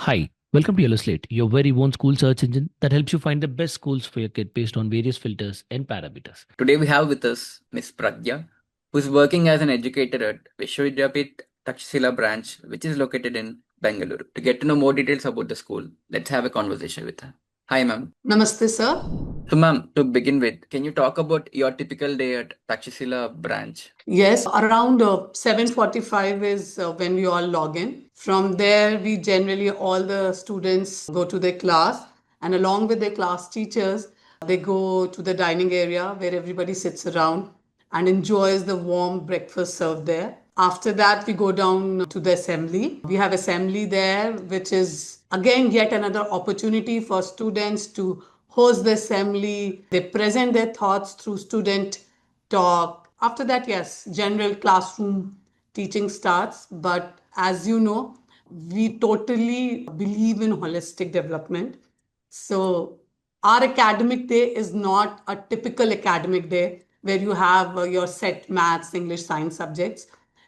Hi, welcome to Yellow Slate, your very own school search engine that helps you find the best schools for your kid based on various filters and parameters. Today we have with us Miss Pragya, who is working as an educator at Vishwa Vidyapeeth Takshashila Branch, which is located in Bengaluru. To get to know more details about the school, let's have a conversation with her. Hi, ma'am. Namaste, sir. So, ma'am, to begin with, can you talk about your typical day at Takshashila Branch? Yes, around 7:45 is when we all log in. From there, we generally all the students go to their class, and along with their class teachers, they go to the dining area where everybody sits around and enjoys the warm breakfast served there. After that, we go down to the assembly. We have assembly there, which is again yet another opportunity for students to host the assembly. They present their thoughts through student talk. After that, yes, general classroom teaching starts. But as you know, we totally believe in holistic development. So our academic day is not a typical academic day where you have your set maths, English, science subjects.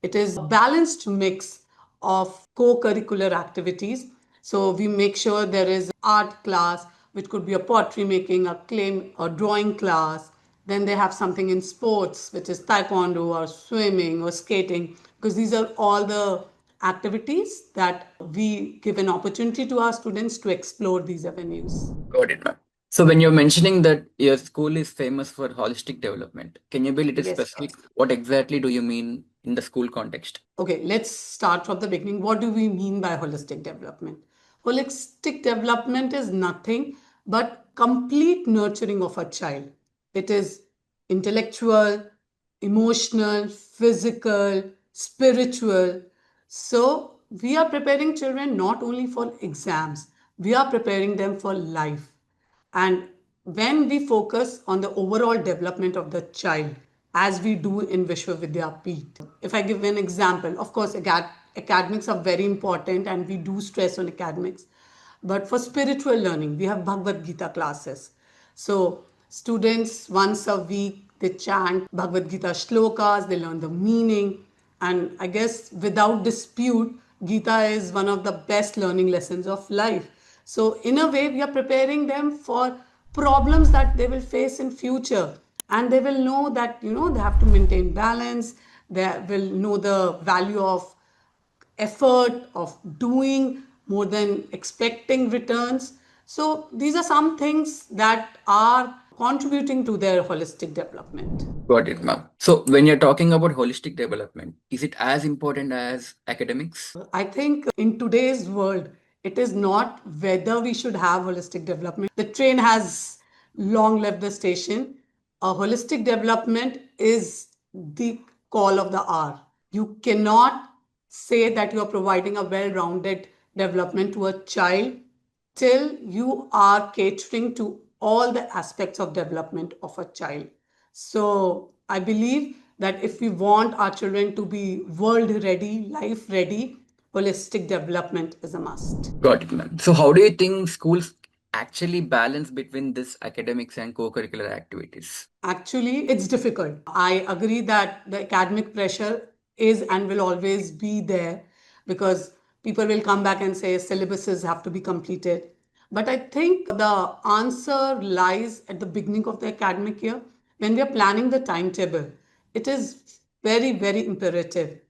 It is a balanced mix of co-curricular activities. So we make sure there is art class, which could be a pottery making, a clay or drawing class. Then they have something in sports, which is taekwondo or swimming or skating, because these are all the activities that we give an opportunity to our students to explore these avenues. Got it, ma'am. So, when you're mentioning that your school is famous for holistic development, can you be a little Yes. specific? What exactly do you mean in the school context? Okay, let's start from the beginning. What do we mean by holistic development? Holistic development is nothing but complete nurturing of a child. It is intellectual, emotional, physical, spiritual. So, we are preparing children not only for exams, we are preparing them for life. And when we focus on the overall development of the child, as we do in Vishwa Vidyapeeth, if I give an example, of course, academics are very important and we do stress on academics. But for spiritual learning, we have Bhagavad Gita classes. So students once a week, they chant Bhagavad Gita shlokas, they learn the meaning. And I guess without dispute, Gita is one of the best learning lessons of life. So in a way, we are preparing them for problems that they will face in future. And they will know that, they have to maintain balance. They will know the value of effort, of doing more than expecting returns. So these are some things that are contributing to their holistic development. Got it, ma'am. So, when you're talking about holistic development, is it as important as academics? I think in today's world, it is not whether we should have holistic development. The train has long left the station. A holistic development is the call of the hour. You cannot say that you are providing a well rounded development to a child till you are catering to all the aspects of development of a child. So I believe that if we want our children to be world ready, life ready, holistic development is a must. Got it, ma'am. So, how do you think schools actually balance between this academics and co-curricular activities? Actually, it's difficult. I agree that the academic pressure is and will always be there because people will come back and say syllabuses have to be completed. But I think the answer lies at the beginning of the academic year when we are planning the timetable. It is very, very imperative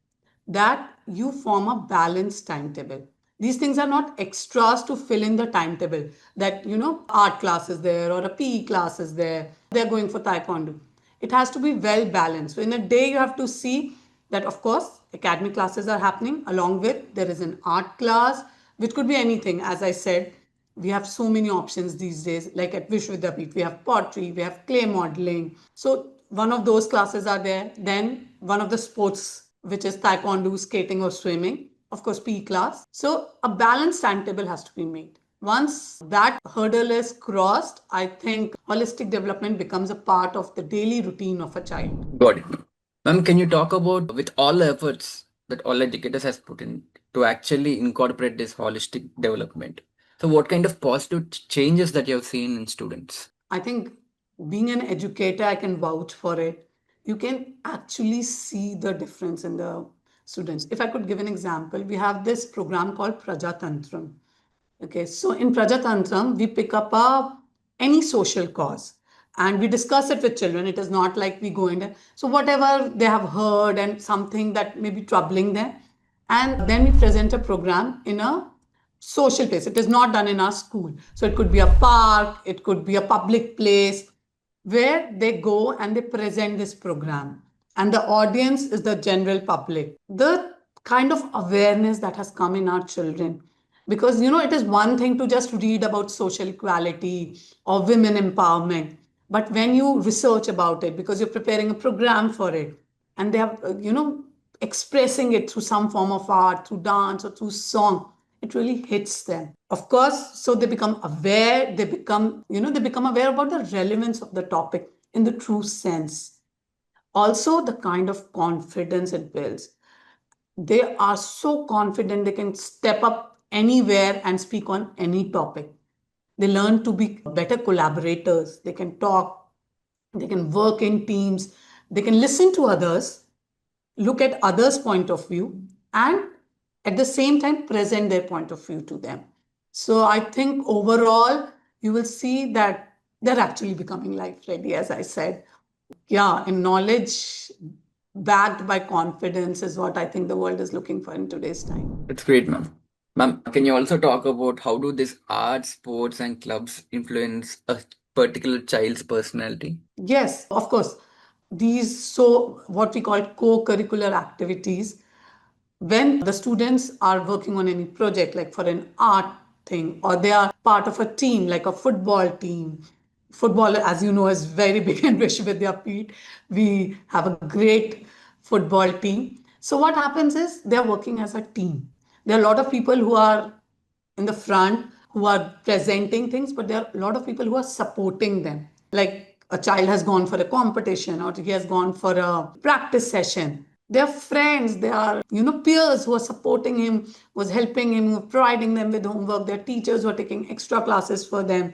that you form a balanced timetable. These things are not extras to fill in the timetable that, art class is there or a PE class is there. They're going for taekwondo. It has to be well balanced. So in a day, you have to see that, of course, academic classes are happening. Along with, there is an art class, which could be anything. As I said, we have so many options these days. Like at Vishwa Vidyapeeth, we have pottery, we have clay modeling. So one of those classes are there. Then one of the sports, which is taekwondo, skating, or swimming. Of course, PE class. So a balanced timetable has to be made. Once that hurdle is crossed, I think holistic development becomes a part of the daily routine of a child. Got it. Ma'am, can you talk about with all the efforts that all educators has put in to actually incorporate this holistic development? So, what kind of positive changes that you have seen in students? I think being an educator, I can vouch for it. You can actually see the difference in the students. If I could give an example, we have this program called Prajatantram. Okay, so in Prajatantram, we pick up any social cause and we discuss it with children. It is not like we go in there. So whatever they have heard and something that may be troubling them, and then we present a program in a social place. It is not done in our school. So it could be a park, it could be a public place where they go and they present this program. And the audience is the general public. The kind of awareness that has come in our children. Because, it is one thing to just read about social equality or women empowerment. But when you research about it, because you're preparing a program for it, and they have, expressing it through some form of art, through dance or through song, it really hits them. Of course, so they become aware, they become aware about the relevance of the topic in the true sense. Also, the kind of confidence it builds. They are so confident they can step up anywhere and speak on any topic. They learn to be better collaborators. They can talk, they can work in teams, they can listen to others, look at others' point of view, and at the same time present their point of view to them. So I think overall, you will see that they're actually becoming life ready, as I said. Yeah, and knowledge backed by confidence is what I think the world is looking for in today's time. That's great, ma'am. Ma'am, can you also talk about how do these arts, sports, and clubs influence a particular child's personality? Yes, of course. These, so what we call co-curricular activities, when the students are working on any project, like for an art thing, or they are part of a team, like a football team. Football, as you know, is very big in Vishwa Vidyapeeth. We have a great football team. So what happens is they're working as a team. There are a lot of people who are in the front who are presenting things, but there are a lot of people who are supporting them. Like a child has gone for a competition or he has gone for a practice session. They are friends, they are, peers who are supporting him, was helping him, providing them with homework. Their teachers who are taking extra classes for them.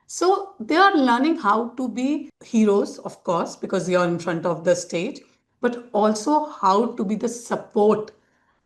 So they are learning how to be heroes, of course, because they are in front of the stage, but also how to be the support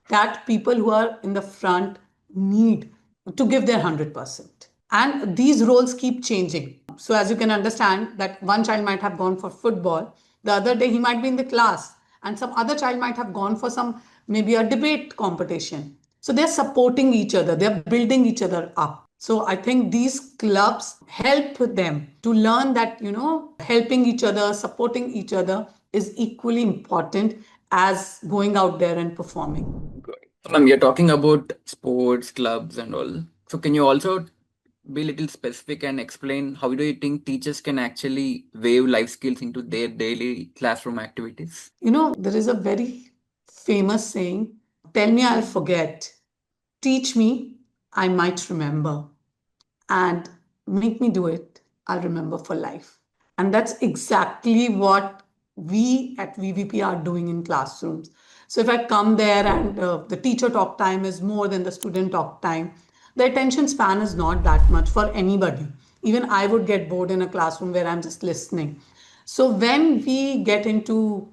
that people who are in the front need to give their 100%. And these roles keep changing. So as you can understand that one child might have gone for football, the other day he might be in the class, and some other child might have gone for some, maybe a debate competition. So they're supporting each other, they're building each other up. So I think these clubs help them to learn that, helping each other, supporting each other is equally important as going out there and performing. Good. Ma'am, you're talking about sports, clubs, and all. So can you also be a little specific and explain how do you think teachers can actually wave life skills into their daily classroom activities? There is a very famous saying, tell me I'll forget, teach me I might remember, and make me do it, I'll remember for life. And that's exactly what we at VVP are doing in classrooms. So if I come there and the teacher talk time is more than the student talk time, the attention span is not that much for anybody. Even I would get bored in a classroom where I'm just listening. So when we get into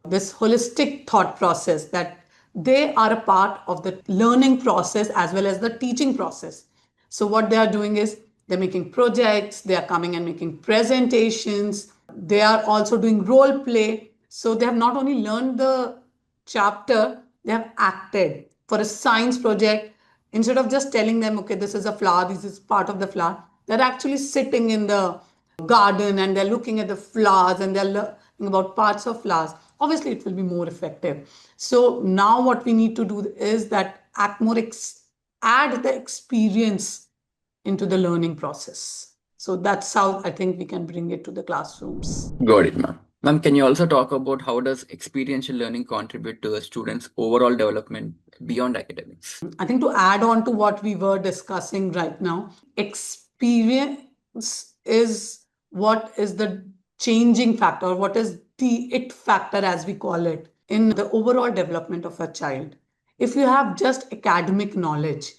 this holistic thought process, that they are a part of the learning process as well as the teaching process. So what they are doing is they're making projects, they are coming and making presentations, they are also doing role play. So they have not only learned the chapter, they have acted for a science project. Instead of just telling them, okay, this is a flower, this is part of the flower, they're actually sitting in the garden and they're looking at the flowers and they're learning about parts of flowers. Obviously, it will be more effective. So now what we need to do is that add the experience into the learning process. So that's how I think we can bring it to the classrooms. Got it, ma'am. Ma'am, can you also talk about how does experiential learning contribute to a student's overall development beyond academics? I think to add on to what we were discussing right now, experience is what is the changing factor, what is the it factor, as we call it, in the overall development of a child. If you have just academic knowledge,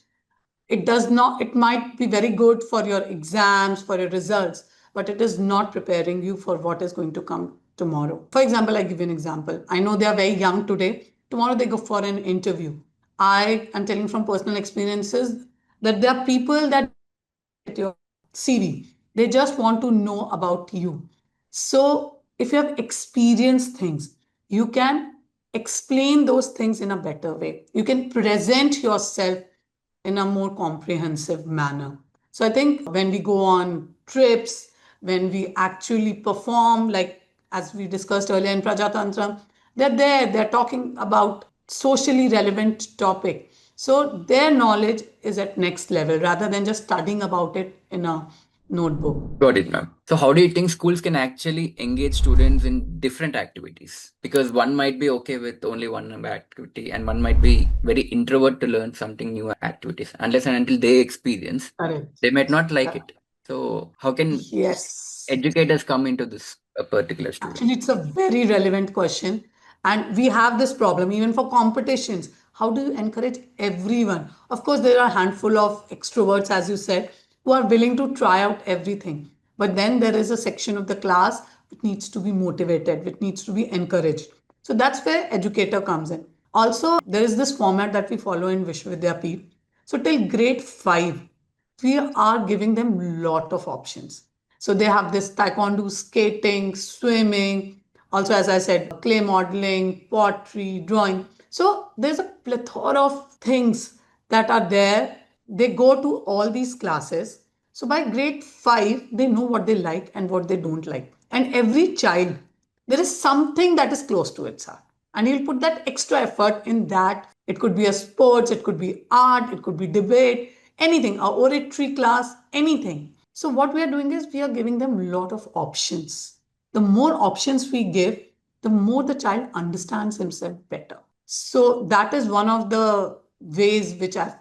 it might be very good for your exams, for your results, but it is not preparing you for what is going to come tomorrow. For example, I give you an example. I know they are very young today. Tomorrow they go for an interview. I am telling from personal experiences that there are people that at your CV, they just want to know about you. So if you have experienced things, you can explain those things in a better way. You can present yourself in a more comprehensive manner. So I think when we go on trips, when we actually perform, like as we discussed earlier in Prajatantram, they're there, they're talking about socially relevant topic. So their knowledge is at next level rather than just studying about it in a notebook. Got it, ma'am. So how do you think schools can actually engage students in different activities? Because one might be okay with only one activity, and one might be very introvert to learn something new activities. Unless and until they experience, Correct. they might not like it. So how can Yes. educators come into this particular student? Actually, it's a very relevant question. And we have this problem even for competitions. How do you encourage everyone? Of course, there are a handful of extroverts, as you said, who are willing to try out everything. But then there is a section of the class which needs to be motivated, which needs to be encouraged. So that's where educator comes in. Also, there is this format that we follow in Vishwa Vidyapeeth. So till grade 5, we are giving them lot of options. So they have this taekwondo, skating, swimming, also as I said, clay modeling, pottery, drawing. So there's a plethora of things that are there. They go to all these classes. So by grade 5, they know what they like and what they don't like. And every child, there is something that is close to its heart. And he'll put that extra effort in that. It could be a sports, it could be art, it could be debate, anything, a oratory class, anything. So what we are doing is we are giving them a lot of options. The more options we give, the more the child understands himself better. So that is one of the ways which I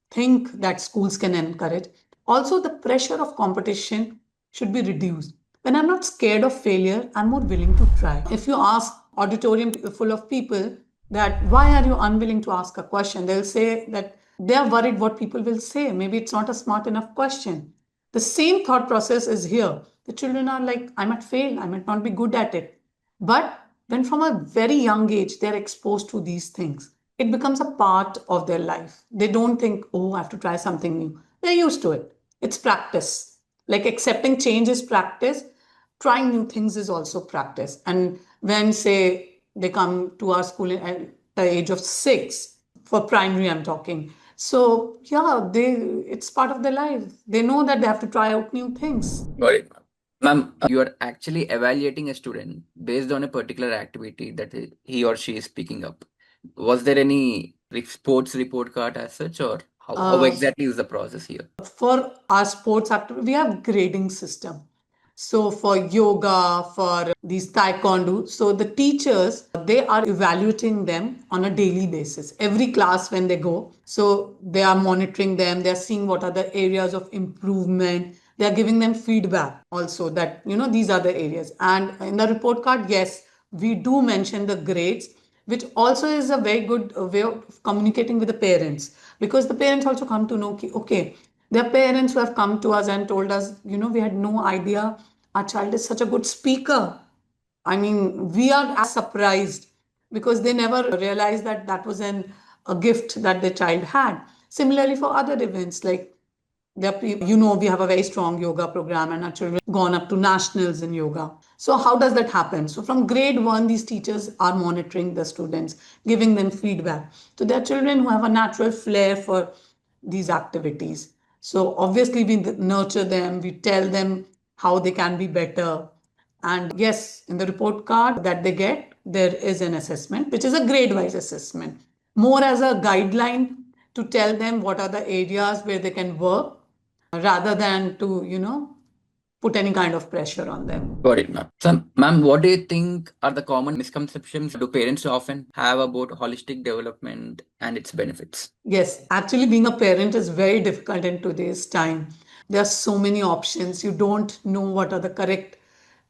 think that schools can encourage. Also, the pressure of competition should be reduced. When I'm not scared of failure, I'm more willing to try. If you ask auditorium full of people that why are you unwilling to ask a question, they'll say that they are worried what people will say. Maybe it's not a smart enough question. The same thought process is here. The children are like, I might fail, I might not be good at it. But when from a very young age they're exposed to these things, it becomes a part of their life. They don't think, oh, I have to try something new. They're used to it. It's practice. Like accepting change is practice, trying new things is also practice. And when, say, they come to our school at the age of 6, for primary, I'm talking. So, yeah, it's part of their life. They know that they have to try out new things. Got it, ma'am. Ma'am, you are actually evaluating a student based on a particular activity that he or she is picking up. Was there any sports report card as such, or how exactly is the process here? For our sports activity, we have grading system. So for yoga, for these taekwondo, so the teachers, they are evaluating them on a daily basis. Every class when they go, so they are monitoring them, they are seeing what are the areas of improvement. They are giving them feedback also that, these are the areas. And in the report card, yes, we do mention the grades, which also is a very good way of communicating with the parents, because the parents also come to know, okay, there are parents who have come to us and told us, we had no idea our child is such a good speaker. I mean, we are as surprised because they never realized that that was a gift that the child had. Similarly, for other events, like there are people, we have a very strong yoga program and our children have gone up to nationals in yoga. So how does that happen? So from grade 1, these teachers are monitoring the students, giving them feedback. So there are children who have a natural flair for these activities. So obviously we nurture them, we tell them how they can be better. And yes, in the report card that they get, there is an assessment, which is a grade wise assessment, more as a guideline to tell them what are the areas where they can work rather than to, put any kind of pressure on them. Got it, ma'am. So, ma'am, what do you think are the common misconceptions do parents often have about holistic development and its benefits? Yes, actually, being a parent is very difficult in today's time. There are so many options. You don't know what are the correct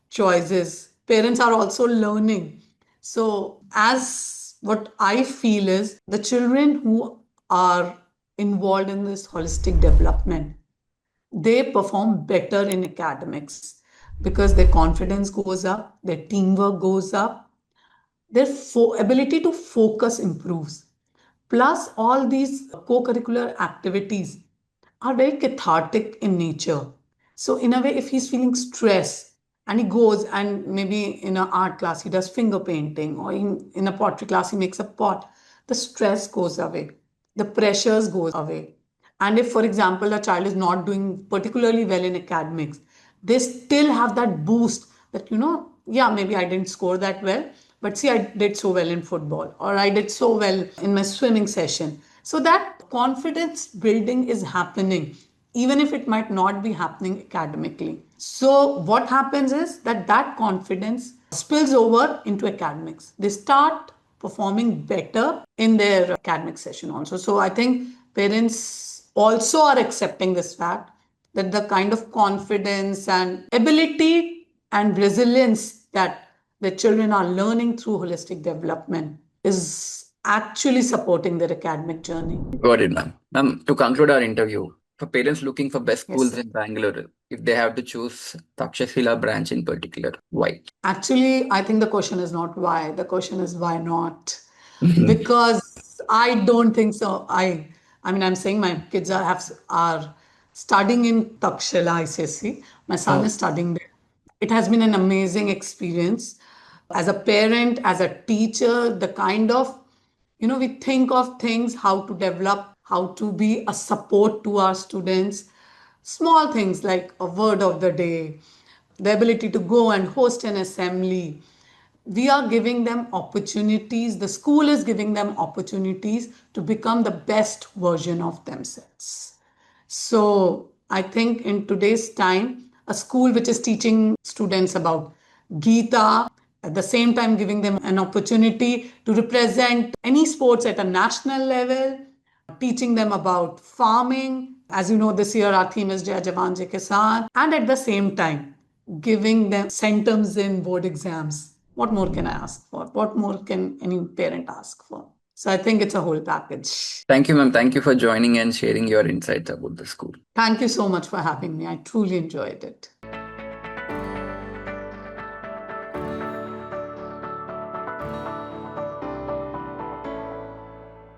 choices. Parents are also learning. So, as what I feel is the children who are involved in this holistic development, they perform better in academics because their confidence goes up, their teamwork goes up, their ability to focus improves. Plus, all these co curricular activities are very cathartic in nature. So in a way, if he's feeling stress and he goes and maybe in an art class, he does finger painting, or in a pottery class, he makes a pot, the stress goes away, the pressures goes away. And if, for example, a child is not doing particularly well in academics, they still have that boost that, yeah, maybe I didn't score that well, but see, I did so well in football, or I did so well in my swimming session. So that confidence building is happening, even if it might not be happening academically. So what happens is that confidence spills over into academics. They start performing better in their academic session also. So I think parents also are accepting this fact that the kind of confidence and ability and resilience that the children are learning through holistic development is actually supporting their academic journey. Got it, ma'am. Ma'am, to conclude our interview, for parents looking for best Yes, schools sir. in Bangalore, if they have to choose Takshashila branch in particular, why? Actually, I think the question is not why. The question is why not? Because I don't think so. I mean, I'm saying my kids are studying in Takshashila ICSC. My son is studying there. It has been an amazing experience. As a parent, as a teacher, the kind of, we think of things, how to develop, how to be a support to our students. Small things like a word of the day, the ability to go and host an assembly. We are giving them opportunities. The school is giving them opportunities to become the best version of themselves. So I think in today's time, a school which is teaching students about Gita, at the same time giving them an opportunity to represent any sports at a national level, teaching them about farming. As you know, this year our theme is Jai Jawan Jai Kisan, and at the same time giving them centums in board exams. What more can I ask for? What more can any parent ask for? So I think it's a whole package. Thank you, ma'am. Thank you for joining and sharing your insights about the school. Thank you so much for having me. I truly enjoyed it.